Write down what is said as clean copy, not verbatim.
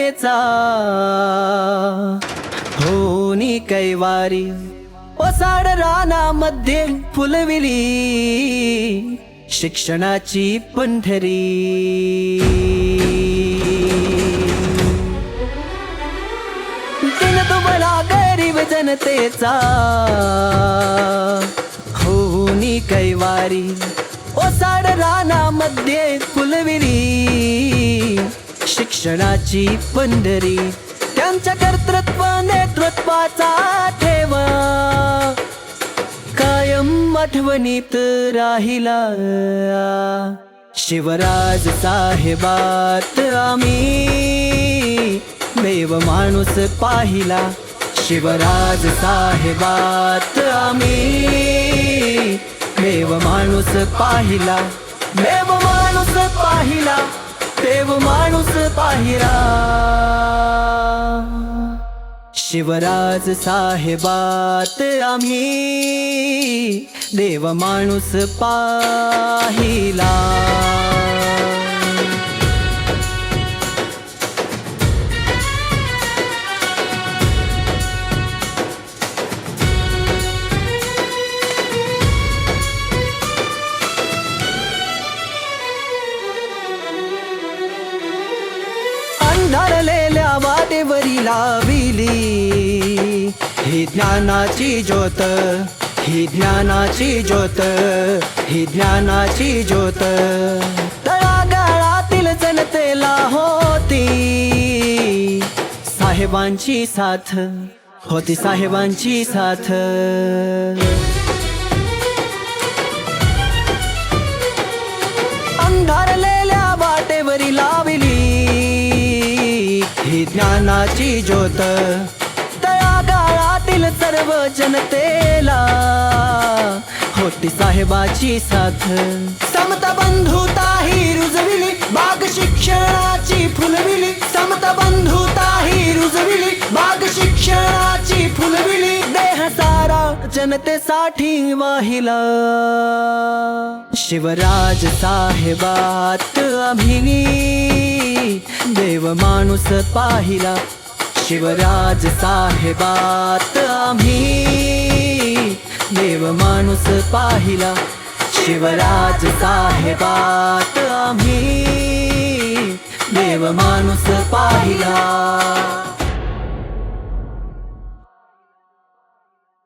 जनतेचा होनी कैवारी ओसाड रानामध्ये फुलविली शिक्षणाची पंढरी। दिनदुबळा गरीब जनतेचा होनी कैवारी ओसाड रानामध्ये फुलविली शिक्षणाची पंढरी। त्यांच्या कर्तृत्व नेतृत्वाचा ठेवा कायम आठवणीत राहिला। शिवराज साहेबात आम्ही देव माणूस पाहिला। शिवराज साहेबात आम्ही देव माणूस पाहिला। देव माणूस पाहिला, देव माणूस पाहिला। शिवराज साहेबात आम्ही देव माणूस पाहिला। अंधारलेल्या वाटेवरी लाविली ही ज्ञानाची ज्योत, ही ज्ञानाची ज्योत, ही ज्ञानाची ज्योत। तळागाळातील जनतेला होती साहेबांची साथ, होती साहेबांची साथ। अंधारलेल्या वाटेवरी लाविली ही ज्ञानाची ज्योत। तळागाळातील सर्व जनतेला होती साहेबाची साथ। समता बंधुता ही रुजविली बाग शिक्षणाची फुलविली। समता बंधुता ही रुजविली बाग शिक्षणाची फुलविली। देह सारा जनतेसाठी वाहिला शिवराज साहेबात आम्ही देव माणूस पाहिला। शिवराज साहेबात आम्ही देव माणूस पाहिला। शिवराज साहेबात आम्ही देव माणूस पाहिला।